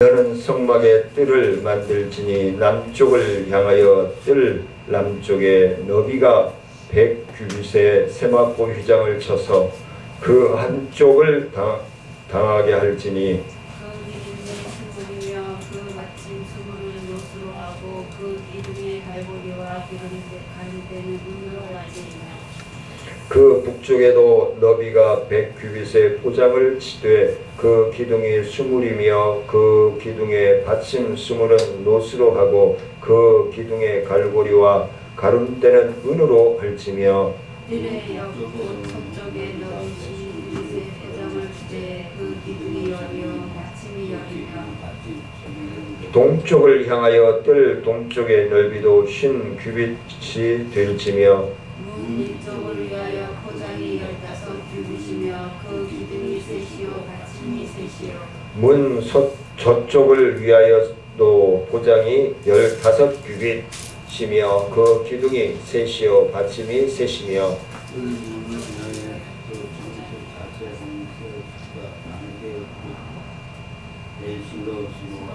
너는 성막에 뜰을 만들지니 남쪽을 향하여 뜰 남쪽에 너비가 100규빗의 세마포 휘장을 쳐서 그 한쪽을 당하게 할지니 그 기둥의 수물이며 그 마침 수물을 노수로 하고 그 기둥의 갈고리와 가리대는 은으로 하리이며 그 북쪽에도 너비가 100규빗의 포장을 치되 그 기둥이 수물이며 그 기둥의 받침 수물은 노수로 하고 그 기둥의 갈고리와 가름대는 은으로 할지며 뜰의 옆곧 서쪽에 너비 12규빗의 회장을 주되 그 기둥이 열이요 받침이 열이며 동쪽을 향하여 뜰 동쪽의 넓이도 50규빗이 될지며 문 이쪽을 위하여 포장이 15규빗이며 그 기둥이 셋이요 받침이 셋이요 문 저쪽을 위하여도 포장이 15규빗이며 그 기둥이 셋이요 받침이 셋이며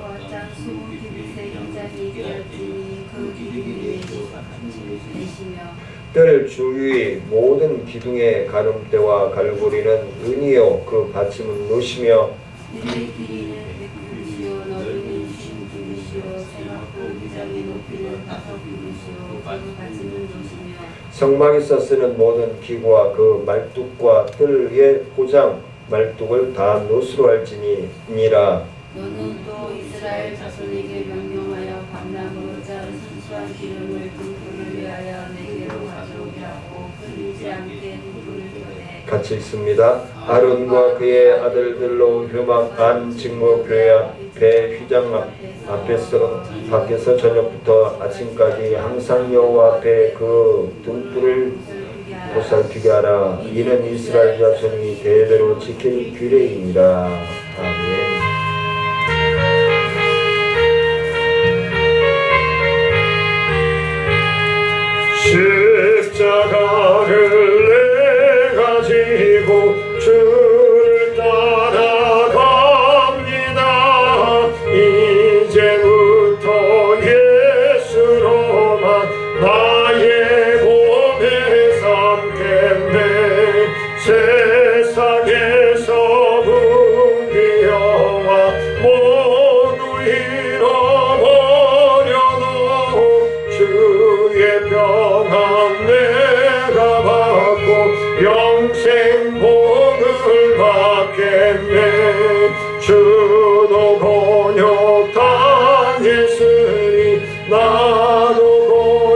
어장 20규빗의 휘장이 되었으니 그 기둥이 넷이며 뜰 주위 모든 기둥의 가름대와 갈고리는 은이요 그 받침은 노시며 뜰의 길이는 100규빗이요 넓이는 50규빗이요 세마포 휘장의 높이는 5규빗이요 그 받침은 노시며 성막에서 쓰는 모든 기구와 그 말뚝과 뜰의 포장 말뚝을 다 노수로 할지니라. 너는 또 이스라엘 자손에게 명령하여 감나무로 짠 순수한 기름을 등불을 위하여 내게로 가져오게 하고 끊이지 않게 등불을 켜내 같이 읽습니다. 아론과 그의 아들들로 휘망한 직무교회 휘장 밖에서 저녁부터 아침까지 항상 여호와 앞에 그 등불을 보살피게 하라. 이는 이스라엘 자손이 대대로 지킬 규례이니라. 아멘. 십자가를 내가 지고 주를 따라갑니다. 이제부터 예수로만 나의 몸에 삼겠네. 세상에서 무기여와 모두 잃어버려도 주의 평안 내가 받고 영생 복을 받겠네. 주도 곤욕당했으니 나도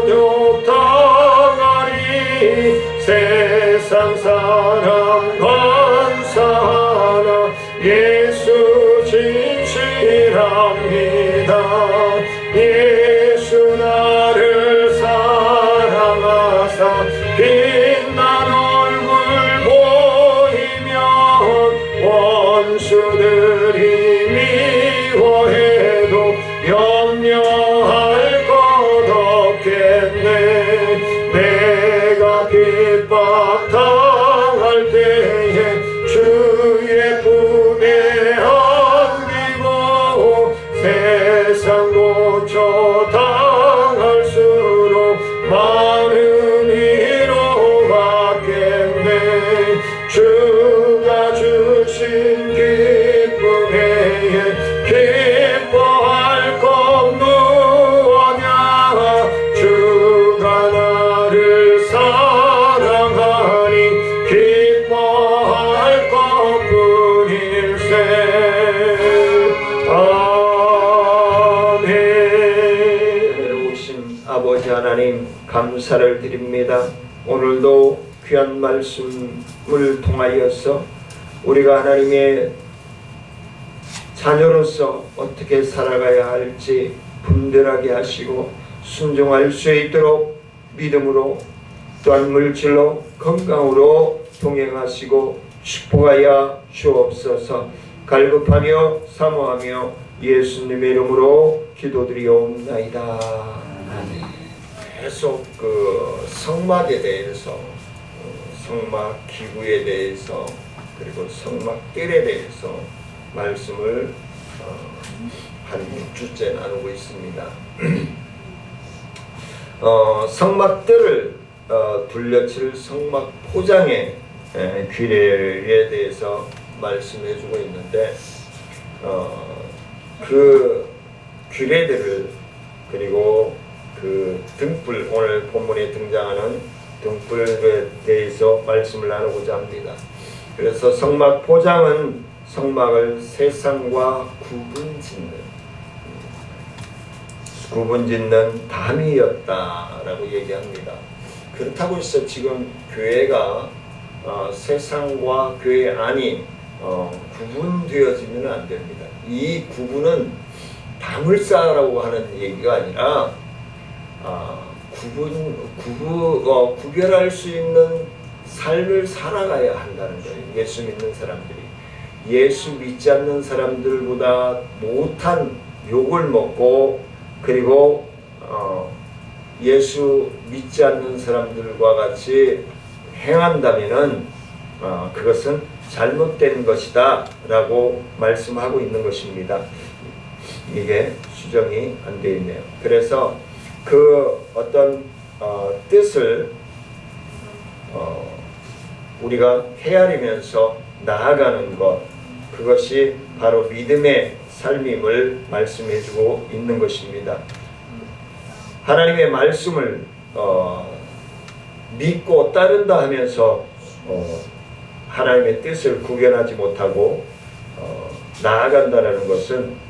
곤욕당하리. 세상 사랑 감사하나 예수 진실합니다. 예수 나를 사랑하사 빛난 얼굴 보이면 원수들이 미워해도 염려할 것 없겠네. 내가 핍박당할 때에 주의 품에 안기고 세상 고쳐 당할수록 많은 위로받겠네. 주가 주신 기쁨에 기뻐할 것 무엇냐. 주가 나를 사랑하니 기뻐할 것뿐일세. 아멘. 오신 아버지 하나님 감사를 드립니다. 오늘도 귀한 말씀을 통하여서 우리가 하나님의 자녀로서 어떻게 살아가야 할지 분별하게 하시고 순종할 수 있도록 믿음으로 또한 물질로 건강으로 동행하시고 축복하여 주옵소서. 갈급하며 사모하며 예수님의 이름으로 기도드리옵나이다. 아멘. 계속 그 성막에 대해서, 성막 기구에 대해서, 그리고 성막 뜰에 대해서 말씀을 한 6주째 나누고 있습니다. 성막들을 둘러칠 성막 포장의 규례에 대해서 말씀해주고 있는데 그 규례들을 그리고 그 등불, 오늘 본문에 등장하는 등불에 대해서 말씀을 나누고자 합니다. 그래서 성막 포장은 성막을 세상과 구분짓는 담이었다라고 얘기합니다. 그렇다고 해서 지금 교회가 세상과 교회 안이 구분되어지면 안 됩니다. 이 구분은 담을 쌓으라고 하는 얘기가 아니라 구별할 수 있는 삶을 살아가야 한다는 거예요. 예수 믿는 사람들이 예수 믿지 않는 사람들보다 못한 욕을 먹고 그리고 예수 믿지 않는 사람들과 같이 행한다면은 그것은 잘못된 것이다 라고 말씀하고 있는 것입니다. 이게 수정이 안 되어 있네요. 그래서 그 어떤 뜻을 우리가 헤아리면서 나아가는 것, 그것이 바로 믿음의 삶임을 말씀해주고 있는 것입니다. 하나님의 말씀을 믿고 따른다 하면서 하나님의 뜻을 구별하지 못하고 나아간다는 것은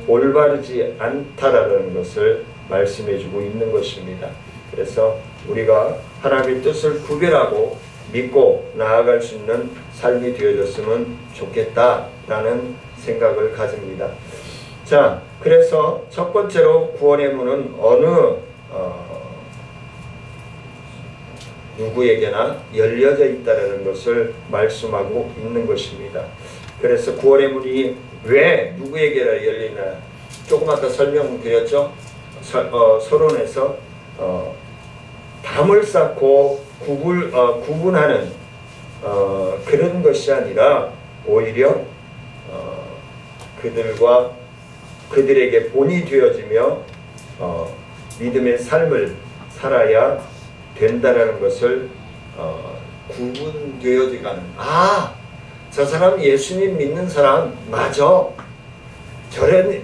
올바르지 않다라는 것을 말씀해주고 있는 것입니다. 그래서 우리가 하나님의 뜻을 구별하고 믿고 나아갈 수 있는 삶이 되어졌으면 좋겠다라는 생각을 가집니다. 자, 그래서 첫 번째로 구원의 문은 어느 누구에게나 열려져 있다는 것을 말씀하고 있는 것입니다. 그래서 구원의 문이 왜 누구에게나 열리나 조금 아까 설명드렸죠. 서론에서 담을 쌓고 구분하는 그런 것이 아니라 오히려 그들에게 본이 되어지며 믿음의 삶을 살아야 된다라는 것을 구분되어지가는 저 사람 예수님 믿는 사람 맞아. 저런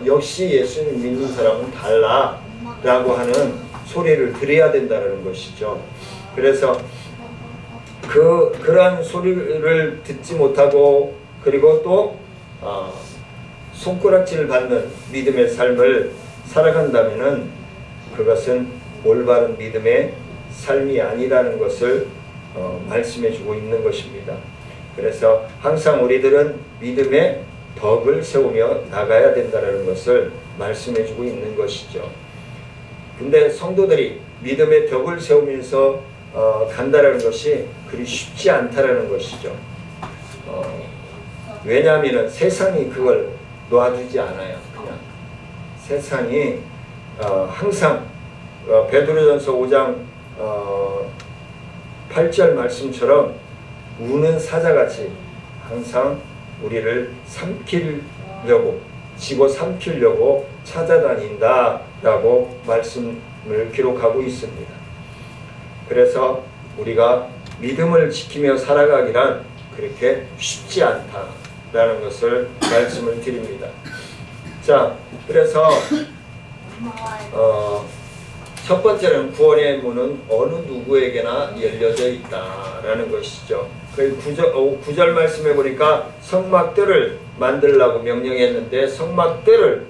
역시 예수님 믿는 사람은 달라 라고 하는 소리를 들어야 된다는 것이죠. 그래서 그러한 소리를 듣지 못하고 그리고 또 손가락질을 받는 믿음의 삶을 살아간다면은 그것은 올바른 믿음의 삶이 아니라는 것을 말씀해주고 있는 것입니다. 그래서 항상 우리들은 믿음의 덕을 세우며 나가야 된다는 것을 말씀해주고 있는 것이죠. 근데 성도들이 믿음의 덕을 세우면서 간다는 것이 그리 쉽지 않다라는 것이죠. 왜냐하면 세상이 그걸 놔두지 않아요. 그냥 세상이 항상 베드로전서 5장 8절 말씀처럼 우는 사자같이 항상 우리를 집어 삼키려고 찾아다닌다라고 말씀을 기록하고 있습니다. 그래서 우리가 믿음을 지키며 살아가기란 그렇게 쉽지 않다라는 것을 말씀을 드립니다. 자, 그래서 첫 번째는 구원의 문은 어느 누구에게나 열려져 있다라는 것이죠. 그 9절 말씀해 보니까 성막들을 만들라고 명령했는데 성막을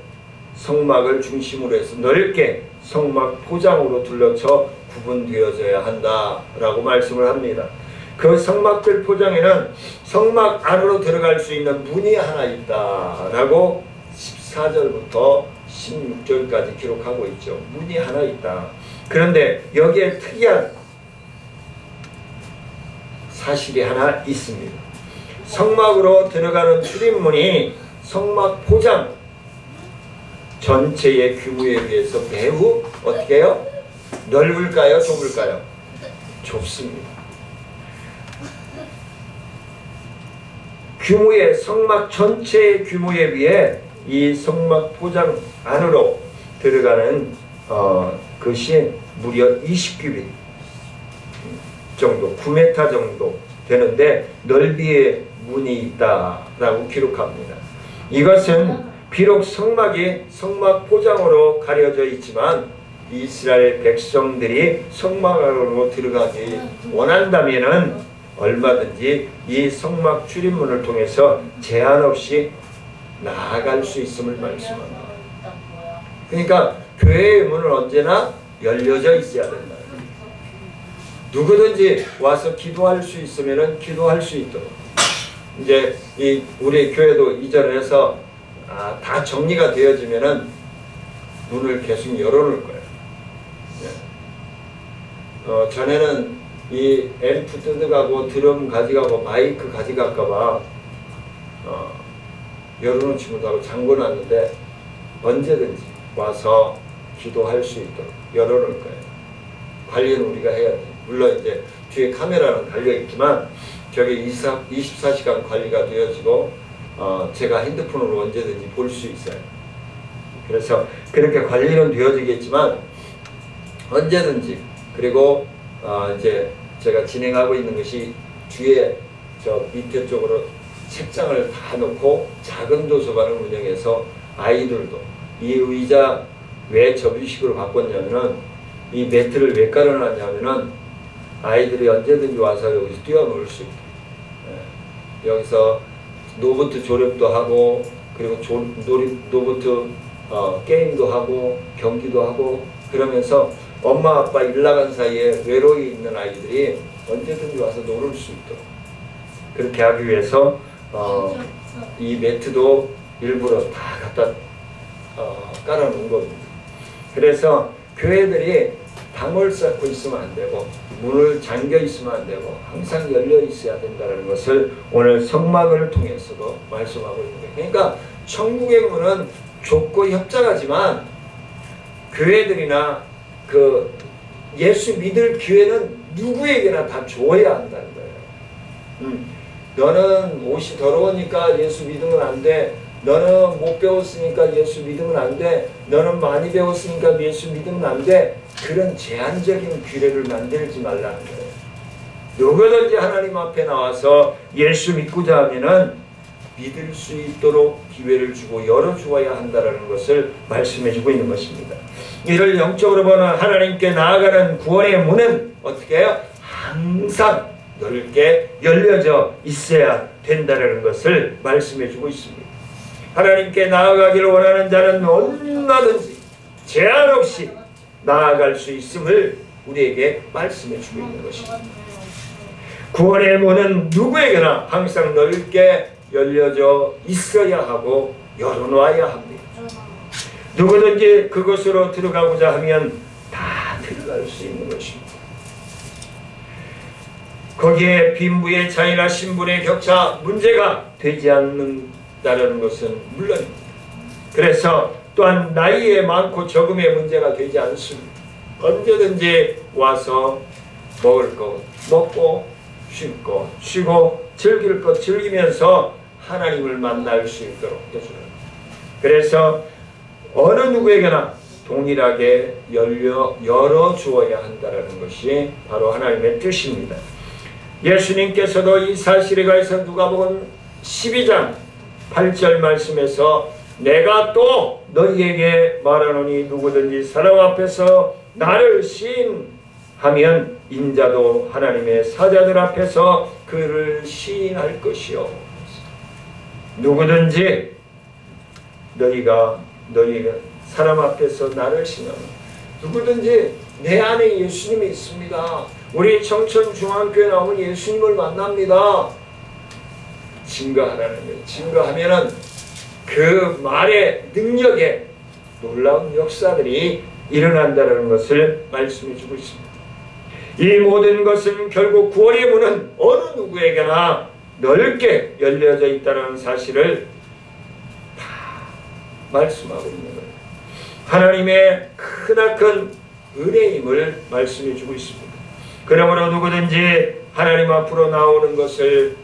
중심으로 해서 넓게 성막 포장으로 둘러쳐 구분되어져야 한다라고 말씀을 합니다. 그 성막들 포장에는 성막 안으로 들어갈 수 있는 문이 하나 있다라고 14절부터 16절까지 기록하고 있죠. 문이 하나 있다. 그런데 여기에 특이한 사실이 하나 있습니다. 성막으로 들어가는 출입문이 성막 포장 전체의 규모에 비해서 매우 어떻게 해요? 넓을까요? 좁을까요? 좁습니다. 규모의 성막 전체의 규모에 비해 이 성막 포장 안으로 들어가는 것이 무려 20규빗 정도, 9m 정도 되는데 넓이의 문이 있다라고 기록합니다. 이것은 비록 성막이 성막 포장으로 가려져 있지만 이스라엘 백성들이 성막 안으로 들어가기 원한다면은 얼마든지 이 성막 출입문을 통해서 제한 없이 나아갈 수 있음을 말씀합니다. 그러니까 교회의 문은 언제나 열려져 있어야 된다. 누구든지 와서 기도할 수 있으면은 기도할 수 있도록. 이제 우리 교회도 이전해서 다 정리가 되어지면은 문을 계속 열어놓을 거예요. 전에는 이 앰프 뜯어가고 드럼 가져가고 마이크 가져갈까봐 열어놓지 못하고 잠궈놨는데 언제든지 와서 기도할 수 있도록 열어놓을 거예요. 관리는 우리가 해야 돼요. 물론 이제 뒤에 카메라는 달려있지만 저게 24시간 관리가 되어지고 제가 핸드폰으로 언제든지 볼 수 있어요. 그래서 그렇게 관리는 되어지겠지만 언제든지, 그리고 이제 제가 진행하고 있는 것이 뒤에 저 밑에 쪽으로 책장을 다 놓고 작은 도서관을 운영해서 아이들도 이 의자 왜 접이식으로 바꿨냐면은 이 매트를 왜 깔아놨냐면은 아이들이 언제든지 와서 여기서 뛰어놀 수 있게, 여기서 노보트 조립도 하고, 그리고 노보트 게임도 하고 경기도 하고, 그러면서 엄마 아빠 일 나간 사이에 외로이 있는 아이들이 언제든지 와서 놀을 수 있도록 그렇게 하기 위해서 이 매트도 일부러 다 갖다 깔아놓은 겁니다. 그래서 교회들이 방을 쌓고 있으면 안 되고 문을 잠겨 있으면 안 되고 항상 열려 있어야 된다는 것을 오늘 성막을 통해서도 말씀하고 있는 거예요. 그러니까 천국의 문은 좁고 협착하지만 교회들이나 그 예수 믿을 교회는 누구에게나 다 줘야 한다는 거예요. 너는 옷이 더러우니까 예수 믿으면 안 돼. 너는 못 배웠으니까 예수 믿으면 안 돼. 너는 많이 배웠으니까 예수 믿으면 안 돼. 그런 제한적인 규례를 만들지 말라는 거예요. 누구든지 하나님 앞에 나와서 예수 믿고자 하면은 믿을 수 있도록 기회를 주고 열어주어야 한다는 것을 말씀해주고 있는 것입니다. 이를 영적으로 보는 하나님께 나아가는 구원의 문은 어떻게 해요? 항상 넓게 열려져 있어야 된다는 것을 말씀해주고 있습니다. 하나님께 나아가기를 원하는 자는 얼마든지 제한 없이 나아갈 수 있음을 우리에게 말씀해주고 있는 것입니다. 구원의 문은 누구에게나 항상 넓게 열려져 있어야 하고 열어놔야 합니다. 누구든지 그곳으로 들어가고자 하면 다 들어갈 수 있는 것입니다. 거기에 빈부의 차이나 신분의 격차, 문제가 되지 않는다는 것은 물론입니다. 그래서 또한 나이에 많고 적음의 문제가 되지 않습니다. 언제든지 와서 먹을 것 먹고 쉴 것 쉬고 즐길 것 즐기면서 하나님을 만날 수 있도록 해주는, 그래서 어느 누구에게나 동일하게 열어주어야 한다는 것이 바로 하나님의 뜻입니다. 예수님께서도 이 사실에 관해서 누가복음 12장 8절 말씀에서 내가 또 너희에게 말하노니 누구든지 사람 앞에서 나를 시인하면 인자도 하나님의 사자들 앞에서 그를 시인할 것이요. 누구든지 너희가 사람 앞에서 나를 시인하면, 누구든지 내 안에 예수님이 있습니다. 우리 청천중앙교회 나오면 예수님을 만납니다. 증거하라는 거예요. 증거하면은 그 말의 능력에 놀라운 역사들이 일어난다는 것을 말씀해 주고 있습니다. 이 모든 것은 결국 구원의 문은 어느 누구에게나 넓게 열려져 있다는 사실을 다 말씀하고 있는 거예요. 하나님의 크나큰 은혜임을 말씀해 주고 있습니다. 그러므로 누구든지 하나님 앞으로 나오는 것을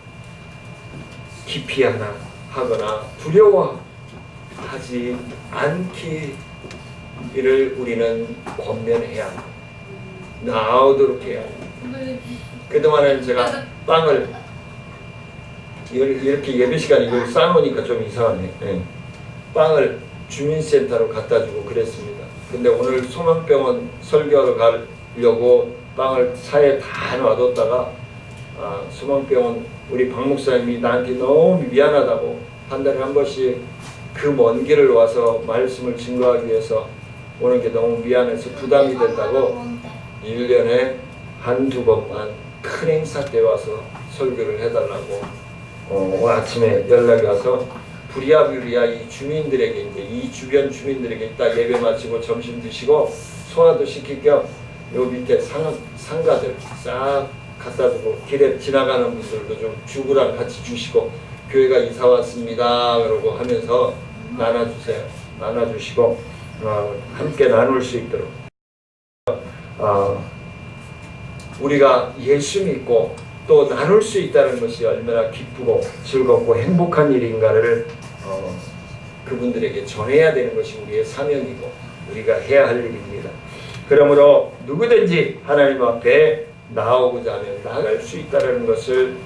하거나 두려워하지 않기를 우리는 권면해야 합니다. 나오도록 해야 합니다. 그동안은 제가 빵을 이렇게 예배 시간에 이걸 싸놓으니까 좀 이상하네. 네. 빵을 주민센터로 갖다 주고 그랬습니다. 근데 오늘 소망병원 설교를 가려고 빵을 차에 다 놔뒀다가 소망병원 우리 박 목사님이 나한테 너무 미안하다고 한 달에 한 번씩 그 먼 길을 와서 말씀을 증거하기 위해서 오는 게 너무 미안해서 부담이 된다고 1년에 한두 번만 큰 행사 때 와서 설교를 해달라고 아침에 연락이 와서 부랴부랴 이 주민들에게 이제 이 주변 주민들에게 이따 예배 마치고 점심 드시고 소화도 시킬 겸 요 밑에 상가들 싹 갖다 주고 길에 지나가는 분들도 좀 주구랑 같이 주시고 교회가 이사 왔습니다 그러고 하면서 나눠주세요. 나눠주시고 함께 나눌 수 있도록 우리가 예수 믿고 또 나눌 수 있다는 것이 얼마나 기쁘고 즐겁고 행복한 일인가를 그분들에게 전해야 되는 것이 우리의 사명이고 우리가 해야 할 일입니다. 그러므로 누구든지 하나님 앞에 나오고자 하면 나갈 수 있다는 것을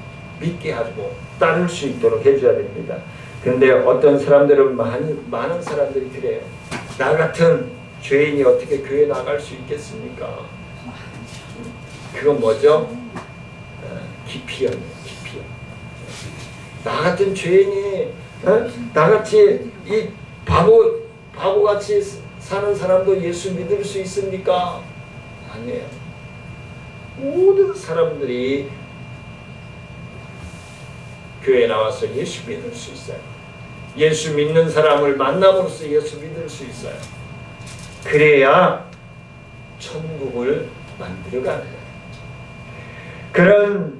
믿게 하고 따를 수 있도록 해줘야 됩니다. 그런데 어떤 사람들은 많은 사람들이 그래요. 나 같은 죄인이 어떻게 교회 나갈 수 있겠습니까? 그건 뭐죠? 기피형이에요. 기피형. 나 같은 죄인이 나같이 이 바보같이 사는 사람도 예수 믿을 수 있습니까? 아니에요. 모든 사람들이 교회에 나와서 예수 믿을 수 있어요. 예수 믿는 사람을 만남으로써 예수 믿을 수 있어요. 그래야 천국을 만들어가는 거예요.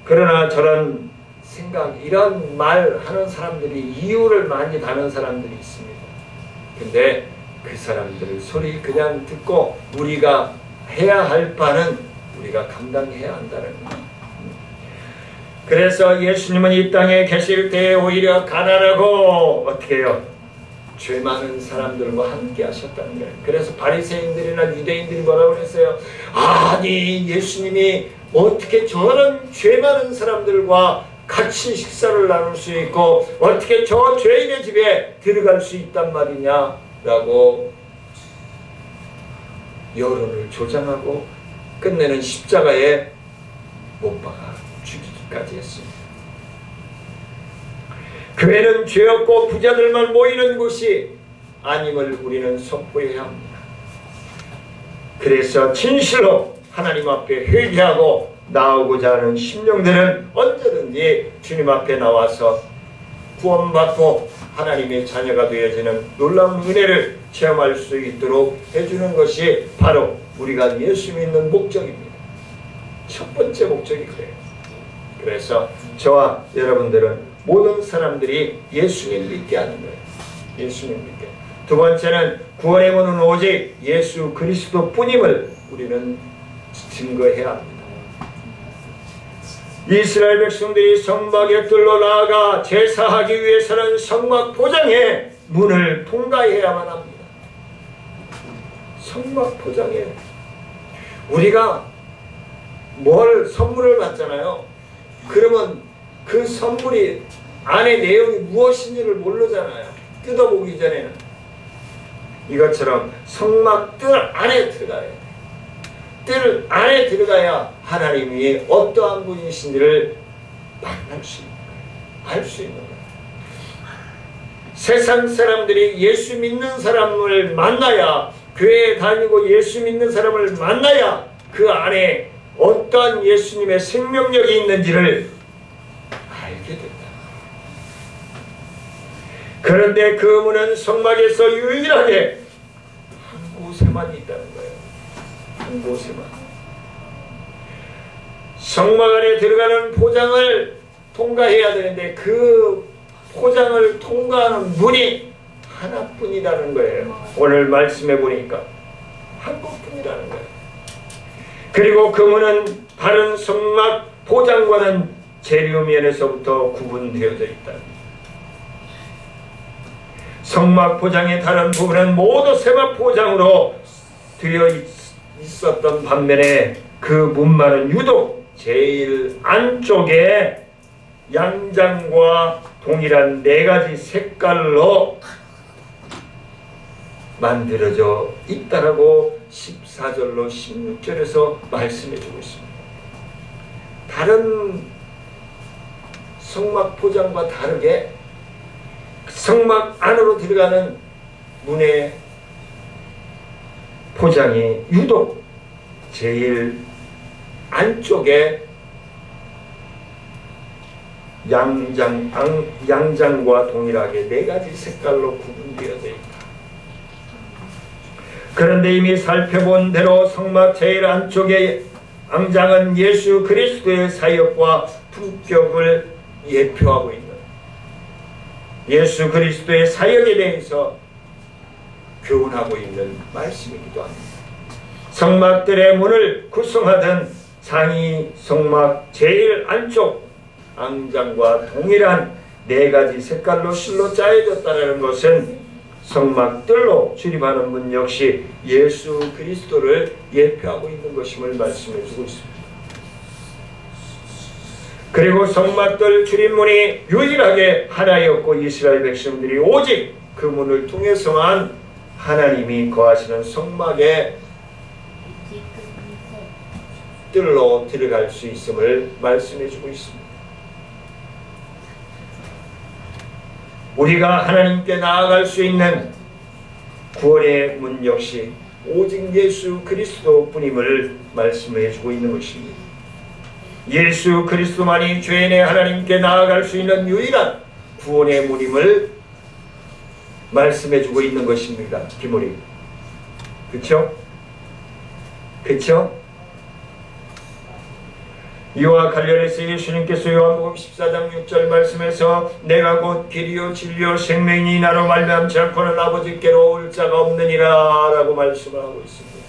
그러나 저런 생각, 이런 말 하는 사람들이 이유를 많이 다는 사람들이 있습니다. 근데 그 사람들 소리 그냥 듣고 우리가 해야 할 바는 우리가 감당해야 한다는 거예요. 그래서 예수님은 이 땅에 계실 때 오히려 가난하고 어떻게 해요? 죄 많은 사람들과 함께 하셨다는 거예요. 그래서 바리새인들이나 유대인들이 뭐라고 그랬어요? 아니 예수님이 어떻게 저런 죄 많은 사람들과 같이 식사를 나눌 수 있고 어떻게 저 죄인의 집에 들어갈 수 있단 말이냐 라고 여론을 조장하고 끝내는 십자가에 못 박아 죽이기까지 했습니다. 교회는 죄 없고 부자들만 모이는 곳이 아님을 우리는 선포해야 합니다. 그래서 진실로 하나님 앞에 회개하고 나오고자 하는 심령들은 언제든지 주님 앞에 나와서 구원받고 하나님의 자녀가 되어지는 놀라운 은혜를 체험할 수 있도록 해주는 것이 바로 우리가 예수 믿는 목적입니다. 첫 번째 목적이 그래요. 그래서 저와 여러분들은 모든 사람들이 예수님 믿게 하는 거예요. 예수님 믿게. 두 번째는 구원의 문은 오직 예수 그리스도 뿐임을 우리는 증거해야 합니다. 이스라엘 백성들이 성막에 뜰로 나아가 제사하기 위해서는 성막 포장의 문을 통과해야만 합니다. 성막 포장에 우리가 선물을 받잖아요. 그러면 그 선물이 안에 내용이 무엇인지를 모르잖아요. 뜯어보기 전에는. 이것처럼 성막 뜰 안에 들어가야 돼요. 뜰 안에 들어가야 하나님이 어떠한 분이신지를 만날 수 있는 거예요. 알 수 있는 거예요. 세상 사람들이 예수 믿는 사람을 만나야, 교회에 다니고 예수 믿는 사람을 만나야 그 안에 어떠한 예수님의 생명력이 있는지를 알게 된다. 그런데 그 문은 성막에서 유일하게 한 곳에만 있다는 거예요. 한 곳에만. 성막 안에 들어가는 포장을 통과해야 되는데 그 포장을 통과하는 문이 하나뿐이라는 거예요. 오늘 말씀해 보니까 한 곳뿐이라는 거예요. 그리고 그 문은 다른 성막 포장과는 재료면에서부터 구분되어져 있다. 성막 포장의 다른 부분은 모두 세마 포장으로 되어 있었던 반면에 그 문만은 유독 제일 안쪽에 양장과 동일한 4가지 색깔로 만들어져 있다라고 14절로 16절에서 말씀해주고 있습니다. 다른 성막 포장과 다르게 성막 안으로 들어가는 문의 포장이 유독 제일 안쪽에 양장과 동일하게 4가지 색깔로 구분되어져 있다. 그런데 이미 살펴본 대로 성막 제일 안쪽의 앙장은 예수 그리스도의 사역과 품격을 예표하고 있는 예수 그리스도의 사역에 대해서 교훈하고 있는 말씀이기도 합니다. 성막들의 문을 구성하던 상위 성막 제일 안쪽 앙장과 동일한 4가지 색깔로 실로 짜여졌다는 것은 성막들로 출입하는 문 역시 예수 그리스도를 예표하고 있는 것임을 말씀해 주고 있습니다. 그리고 성막들 출입문이 유일하게 하나였고 이스라엘 백성들이 오직 그 문을 통해서만 하나님이 거하시는 성막의 뜰로 들어갈 수 있음을 말씀해 주고 있습니다. 우리가 하나님께 나아갈 수 있는 구원의 문 역시 오직 예수 그리스도뿐임을 말씀해 주고 있는 것입니다. 예수 그리스도만이 죄인의 하나님께 나아갈 수 있는 유일한 구원의 문임을 말씀해 주고 있는 것입니다. 기모리. 그쵸? 그쵸? 이와 관련해서 예수님께서 요한복음 14장 6절 말씀에서 내가 곧 길이요 진리요 생명이니 나로 말미암지 않고는 아버지께로 올 자가 없느니라 라고 말씀을 하고 있습니다.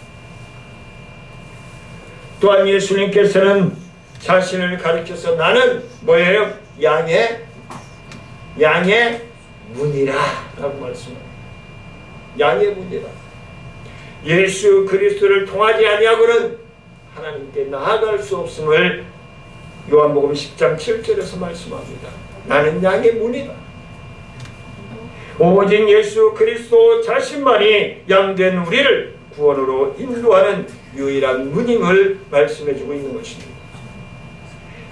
또한 예수님께서는 자신을 가리켜서 나는 뭐예요? 양의 문이라 라고 말씀합니다. 양의 문이라. 예수 그리스도를 통하지 아니하고는 하나님께 나아갈 수 없음을 요한복음 10장 7절에서 말씀합니다. 나는 양의 문이다. 오직 예수 그리스도 자신만이 양된 우리를 구원으로 인도하는 유일한 문임을 말씀해주고 있는 것입니다.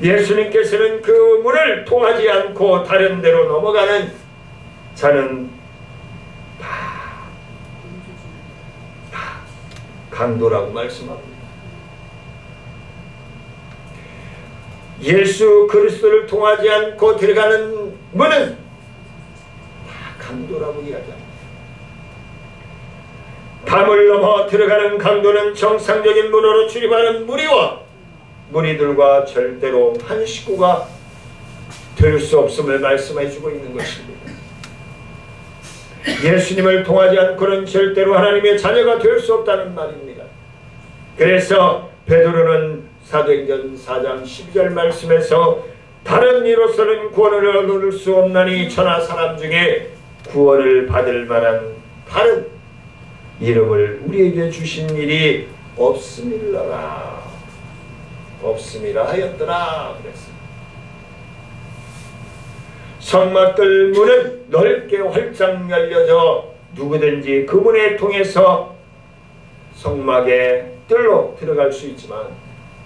예수님께서는 그 문을 통하지 않고 다른 데로 넘어가는 자는 다 강도라고 말씀합니다. 예수 그리스도를 통하지 않고 들어가는 문은 다 강도라고 이야기합니다. 담을 넘어 들어가는 강도는 정상적인 문으로 출입하는 무리들과 절대로 한 식구가 될 수 없음을 말씀해주고 있는 것입니다. 예수님을 통하지 않고는 절대로 하나님의 자녀가 될 수 없다는 말입니다. 그래서 베드로는 사도행전 4장 12절 말씀에서 다른 이로서는 구원을 얻을 수 없나니 천하 사람 중에 구원을 받을 만한 다른 이름을 우리에게 주신 일이 없음이라 하였더라 그랬습니다. 성막들 문은 넓게 활짝 열려져 누구든지 그 문에 통해서 성막의 뜰로 들어갈 수 있지만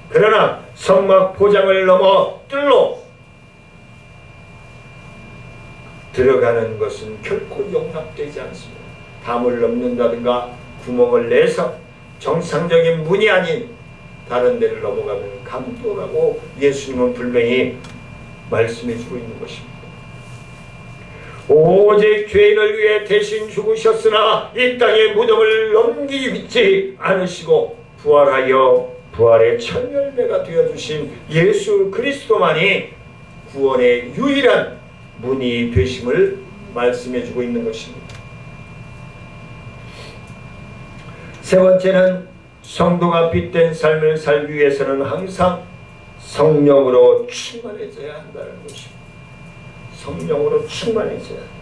그러나 성막 포장을 넘어 뜰로 들어가는 것은 결코 용납되지 않습니다. 담을 넘는다든가 구멍을 내서 정상적인 문이 아닌 다른 데를 넘어가면 강도라고 예수님은 분명히 말씀해주고 있는 것입니다. 오직 죄인을 위해 대신 죽으셨으나 이 땅의 무덤을 넘기지 않으시고 부활하여 부활의 첫 열매가 되어주신 예수 그리스도만이 구원의 유일한 문이 되심을 말씀해주고 있는 것입니다. 세 번째는 성도가 빛된 삶을 살기 위해서는 항상 성령으로 충만해져야 한다는 것입니다. 성령으로 충만해져야 한다.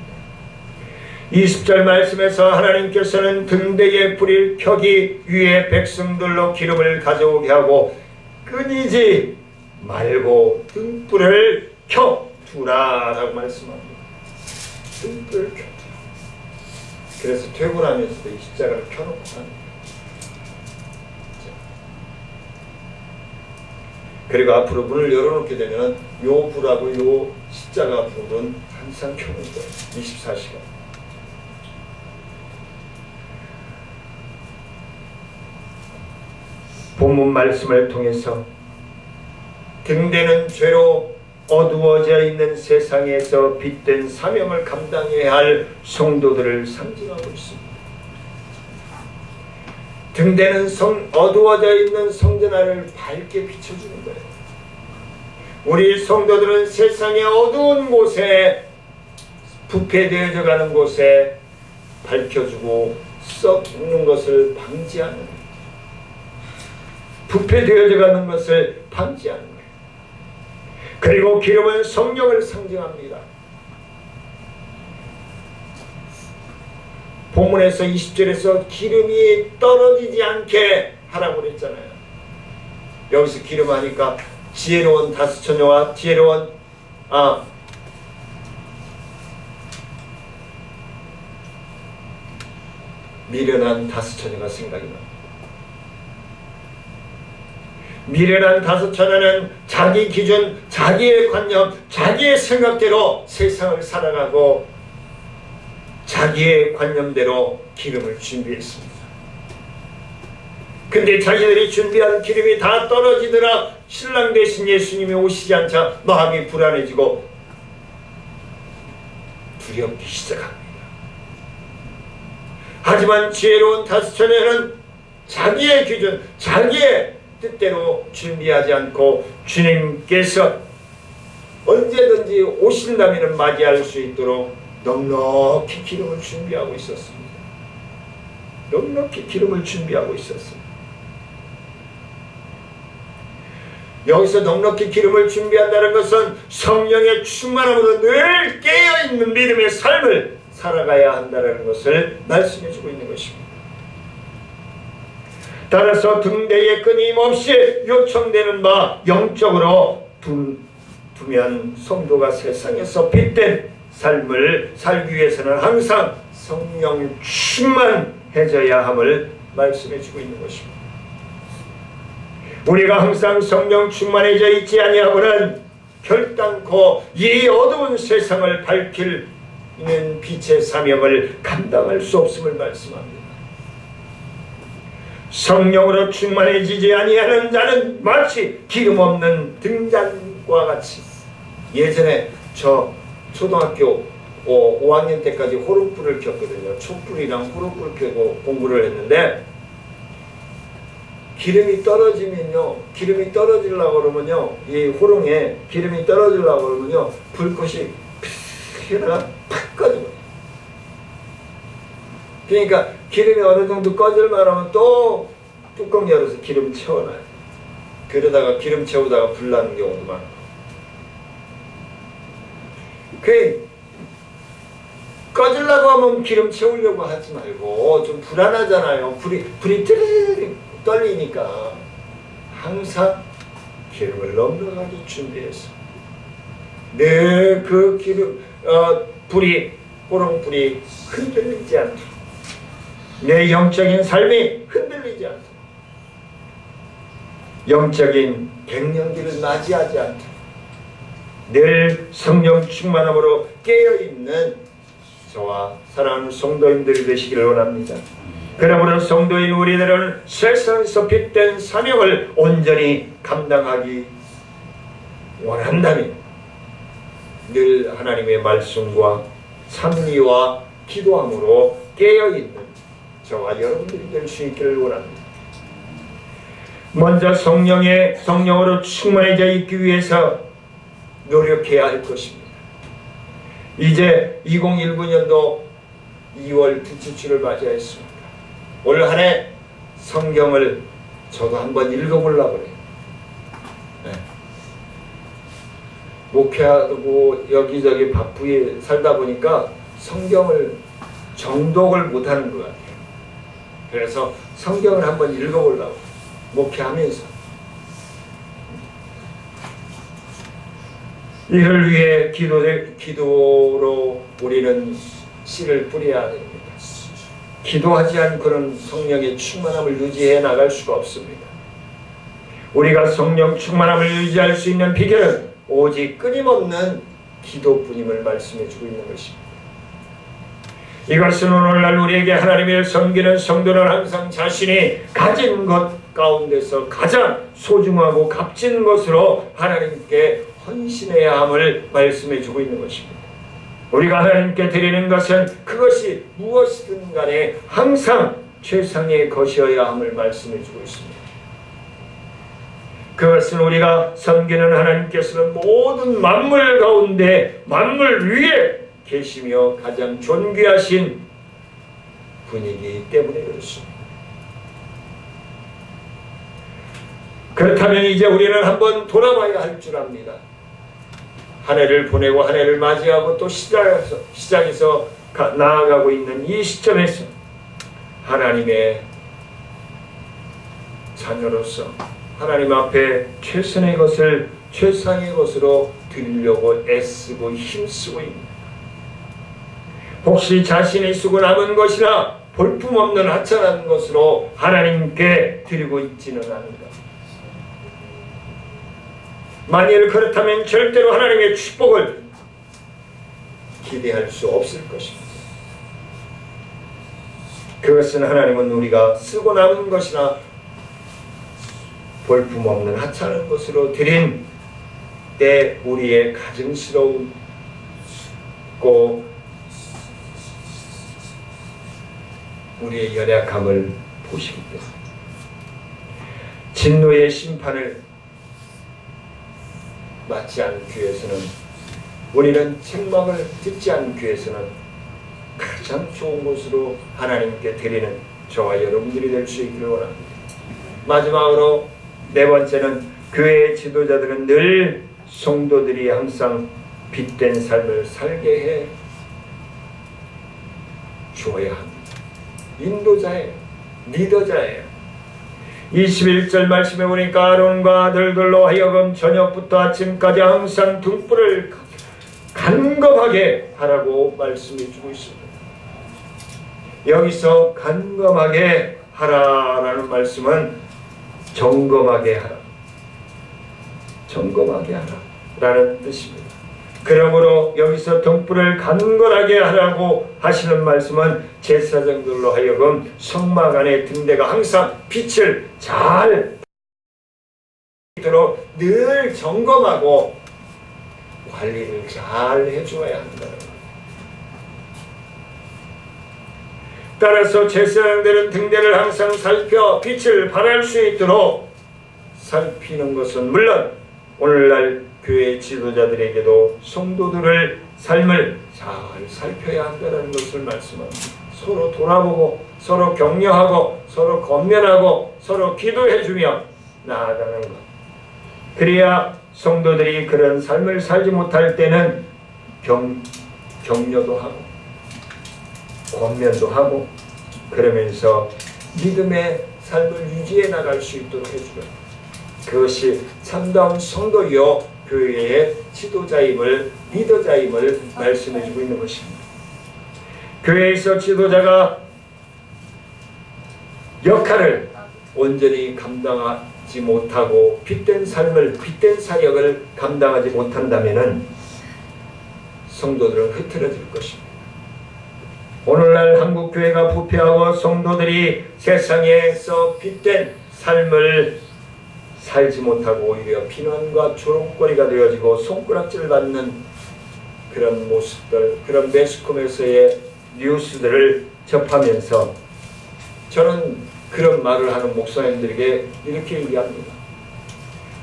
20절 말씀에서 하나님께서는 등대에 불을 켜기 위해 백성들로 기름을 가져오게 하고 끊이지 말고 등불을 켜두라라고 말씀합니다. 등불을 켜두라. 그래서 퇴근하면서도 이 십자가를 켜놓고 합니다. 그리고 앞으로 문을 열어놓게 되면 요 불하고 요 십자가 불은 항상 켜는 거예요. 24시간. 본문 말씀을 통해서 등대는 죄로 어두워져 있는 세상에서 빛된 사명을 감당해야 할 성도들을 상징하고 있습니다. 등대는 어두워져 있는 성전안을 밝게 비춰주는 거예요. 우리 성도들은 세상의 어두운 곳에 부패되어져 가는 곳에 밝혀주고 썩는 것을 방지하는 거예요. 부패되어져 가는 것을 방지하는 거예요. 그리고 기름은 성령을 상징합니다. 본문에서 20절에서 기름이 떨어지지 않게 하라고 그랬잖아요. 여기서 기름 하니까 지혜로운 다스처녀와 지혜로운 미련한 다스처녀가 생각이 납니다. 미련한 다스처녀는 자기 기준, 자기의 관념, 자기의 생각대로 세상을 살아가고 자기의 관념대로 기름을 준비했습니다. 근데 자기들이 준비한 기름이 다 떨어지더라. 신랑 대신 예수님이 오시지 않자 마음이 불안해지고 두렵기 시작합니다. 하지만 지혜로운 다스처녀는 자기의 기준, 자기의 뜻대로 준비하지 않고 주님께서 언제든지 오신다면 맞이할 수 있도록 넉넉히 기름을 준비하고 있었습니다. 넉넉히 기름을 준비하고 있었습니다. 여기서 넉넉히 기름을 준비한다는 것은 성령의 충만함으로 늘 깨어있는 믿음의 삶을 살아가야 한다는 것을 말씀해주고 있는 것입니다. 따라서 등대에 끊임없이 요청되는 바 영적으로 두면 성도가 세상에서 빛된 삶을 살기 위해서는 항상 성령 충만해져야 함을 말씀해주고 있는 것입니다. 우리가 항상 성령 충만해져 있지 아니하고는 결단코 이 어두운 세상을 밝히는 빛의 사명을 감당할 수 없음을 말씀합니다. 성령으로 충만해지지 아니하는 자는 마치 기름 없는 등잔과 같이. 예전에 저 초등학교 5학년 때까지 호롱불을 켰거든요. 촛불이랑 호롱불 켜고 공부를 했는데 기름이 떨어지면요, 기름이 떨어지려고 그러면요, 이 호롱에 기름이 떨어지려고 그러면요, 불꽃이 피다가 팍 꺼져버려요. 그러니까 기름이 어느 정도 꺼질만 하면 또 뚜껑 열어서 기름 채워놔요. 그러다가 기름 채우다가 불 나는 경우도 많고. 그 꺼지려고 하면 기름 채우려고 하지 말고 좀 불안하잖아요. 불이 띠리리 떨리니까 항상 기름을 넉넉하게 준비해서 늘 그 기름 호롱불이 흔들리지 않도록, 내 영적인 삶이 흔들리지 않도록, 영적인 갱년기를 맞이하지 않도록 늘 성령 충만함으로 깨어있는 저와 사랑하는 성도님들이 되시기를 원합니다. 그러므로 성도인 우리들은 세상에서 빛된 사명을 온전히 감당하기 원한다면 늘 하나님의 말씀과 찬미와 기도함으로 깨어있는 저와 여러분들이 될 수 있기를 원합니다. 먼저 성령으로 충만해져 있기 위해서 노력해야 할 것입니다. 이제 2019년도 2월 둘째 주를 맞이했습니다. 올 한 해 성경을 저도 한번 읽어보려고 그래요. 네. 목회하고 여기저기 바쁘게 살다 보니까 성경을 정독을 못하는 것 같아요. 그래서 성경을 한번 읽어보려고 목회하면서 이를 위해 기도로 우리는 씨를 뿌려야 됩니다. 기도하지 않고는 성령의 충만함을 유지해 나갈 수가 없습니다. 우리가 성령 충만함을 유지할 수 있는 비결은 오직 끊임없는 기도뿐임을 말씀해 주고 있는 것입니다. 이것은 오늘날 우리에게 하나님을 섬기는 성도는 항상 자신이 가진 것 가운데서 가장 소중하고 값진 것으로 하나님께 헌신해야 함을 말씀해 주고 있는 것입니다. 우리가 하나님께 드리는 것은 그것이 무엇이든 간에 항상 최상의 것이어야 함을 말씀해 주고 있습니다. 그것은 우리가 섬기는 하나님께서는 모든 만물 가운데 만물 위에 계시며 가장 존귀하신 분이기 때문에 그렇습니다. 그렇다면 이제 우리는 한번 돌아봐야 할 줄 압니다. 한 해를 보내고 한 해를 맞이하고 또 시장에서 나아가고 있는 이 시점에서 하나님의 자녀로서 하나님 앞에 최선의 것을 최상의 것으로 드리려고 애쓰고 힘쓰고 있습니다. 혹시 자신이 쓰고 남은 것이나 볼품없는 하찮은 것으로 하나님께 드리고 있지는 않은가? 만일 그렇다면 절대로 하나님의 축복을 기대할 수 없을 것입니다. 그것은 하나님은 우리가 쓰고 남은 것이나 볼품없는 하찮은 것으로 드린 때 우리의 가증스러움고 우리의 연약함을 보시기 때문에 진노의 심판을 맞지 않기 위해서는 우리는 책망을 듣지 않기 위해서는 가장 좋은 것으로 하나님께 드리는 저와 여러분들이 될 수 있기를 원합니다. 마지막으로 네 번째는 교회의 지도자들은 늘 성도들이 항상 빛된 삶을 살게 해 주어야 합니다. 인도자예요. 리더자예요. 21절 말씀에 보니까 아론과 아들들로 하여금 저녁부터 아침까지 항상 등불을 간검하게 하라고 말씀해 주고 있습니다. 여기서 간검하게 하라라는 말씀은 점검하게 하라, 점검하게 하라라는 뜻입니다. 그러므로 여기서 등불을 간건하게 하라고 하시는 말씀은 제사장들로 하여금 성막 안에 등대가 항상 빛을 잘 도록 늘 점검하고 관리를 잘 해줘야 한다는 것. 따라서 제사장들은 등대를 항상 살펴 빛을 발할 수 있도록 살피는 것은 물론 오늘날 교회 지도자들에게도 성도들의 삶을 잘 살펴야 한다는 것을 말씀합니다. 서로 돌아보고 서로 격려하고 서로 권면하고 서로 기도해주며 나아가는 것. 그래야 성도들이 그런 삶을 살지 못할 때는 격려도 하고 권면도 하고 그러면서 믿음의 삶을 유지해 나갈 수 있도록 해주고 그것이 참다운 성도요 교회의 지도자임을 리더자임을 말씀해주고 있는 것입니다. 교회에서 지도자가 역할을 온전히 감당하지 못하고 빛된 삶을 빛된 사역을 감당하지 못한다면은 성도들은 흐트러질 것입니다. 오늘날 한국 교회가 부패하고 성도들이 세상에서 빛된 삶을 살지 못하고 오히려 비난과 조롱거리가 되어지고 손가락질 받는 그런 모습들, 그런 매스컴에서의 뉴스들을 접하면서 저는 그런 말을 하는 목사님들에게 이렇게 얘기합니다.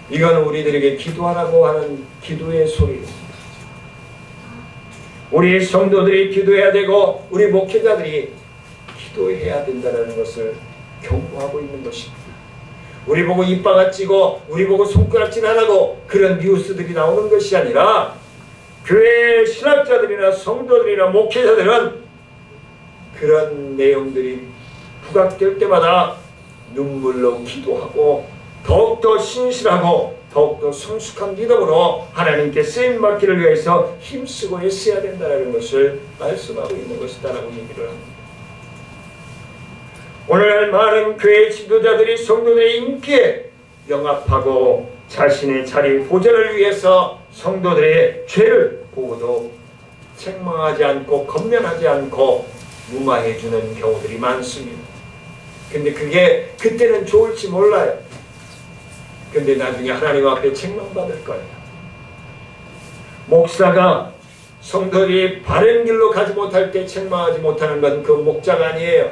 이건 우리들에게 기도하라고 하는 기도의 소리입니다. 우리 성도들이 기도해야 되고 우리 목회자들이 기도해야 된다는 것을 경고하고 있는 것입니다. 우리 보고 입바가찌고 우리 보고 손가락질하라고 그런 뉴스들이 나오는 것이 아니라 교회 신학자들이나 성도들이나 목회자들은 그런 내용들이 부각될 때마다 눈물로 기도하고 더욱더 신실하고 더욱더 성숙한 믿음으로 하나님께 쓰임받기를 위해서 힘쓰고 애써야 된다는 것을 말씀하고 있는 것이다라고 얘기를 합니다. 오늘날 많은 교회 지도자들이 성도들의 인기에 영합하고 자신의 자리 보전을 위해서 성도들의 죄를 보고도 책망하지 않고 건면하지 않고 무마해주는 경우들이 많습니다. 근데 그게 그때는 좋을지 몰라요. 근데 나중에 하나님 앞에 책망받을 거예요. 목사가 성도들이 바른 길로 가지 못할 때 책망하지 못하는 건 그 목자가 아니에요.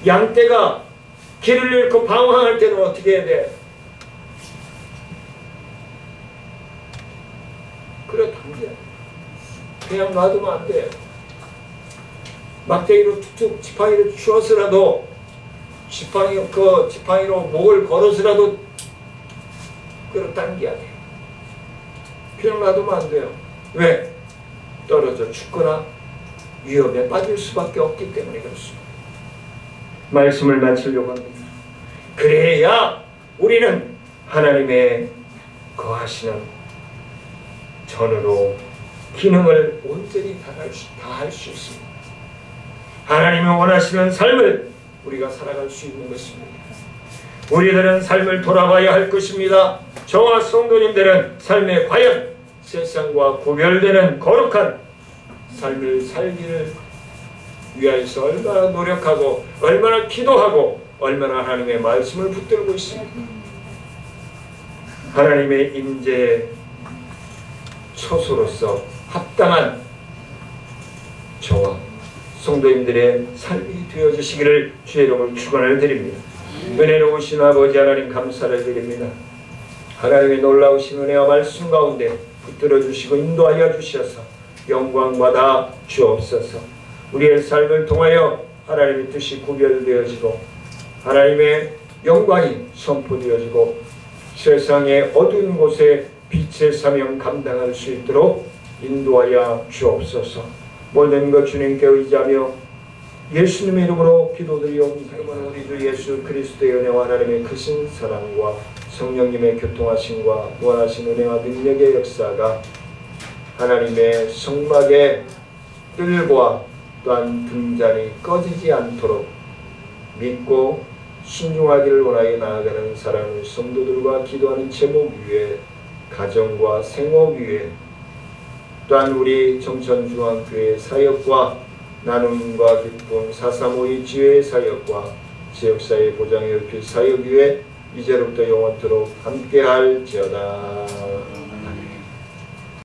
양떼가 길을 잃고 방황할 때는 어떻게 해야 돼? 그래 당겨야 돼. 그냥 놔두면 안 돼요. 막대기로 툭툭 지팡이로 추어서라도 지팡이로 목을 걸어서라도 끌어당겨야 돼. 그냥 놔두면 안 돼요. 왜? 떨어져 죽거나 위험에 빠질 수밖에 없기 때문에 그렇습니다. 말씀을 마치려고 합니다. 그래야 우리는 하나님의 거하시는 전으로 기능을 온전히 다할 수 있습니다. 하나님이 원하시는 삶을 우리가 살아갈 수 있는 것입니다. 우리들은 삶을 돌아봐야 할 것입니다. 저와 성도님들은 삶에 과연 세상과 구별되는 거룩한 삶을 살기를 위해서 얼마나 노력하고 얼마나 기도하고 얼마나 하나님의 말씀을 붙들고 있습니까? 하나님의 임재의 처소로서 합당한 저와 성도님들의 삶이 되어주시기를 주의 이름으로 축원을 드립니다. 은혜로우신 아버지 하나님 감사를 드립니다. 하나님의 놀라우신 은혜와 말씀 가운데 붙들어 주시고 인도하여 주셔서 영광받아 주옵소서. 우리의 삶을 통하여 하나님의 뜻이 구별되어지고 하나님의 영광이 선포되어지고 세상의 어두운 곳에 빛의 사명 감당할 수 있도록 인도하여 주옵소서. 모든 것 주님께 의지하며 예수님의 이름으로 기도드리옵니다. 우리 주 예수 그리스도의 은혜와 하나님의 크신 사랑과 성령님의 교통하심과 무한하신 은혜와 능력의 역사가 하나님의 성막의 뜰과 또한 등잔이 꺼지지 않도록 믿고 순종하기를 원하여 나아가는 사랑하는 성도들과 기도하는 제목 위에 가정과 생업 위에 또한 우리 정천중앙교회 사역과 나눔과 기쁨 435 지회 사역과 지역사회 보장협회 사역 위에 이제로부터 영원토록 함께할지어다.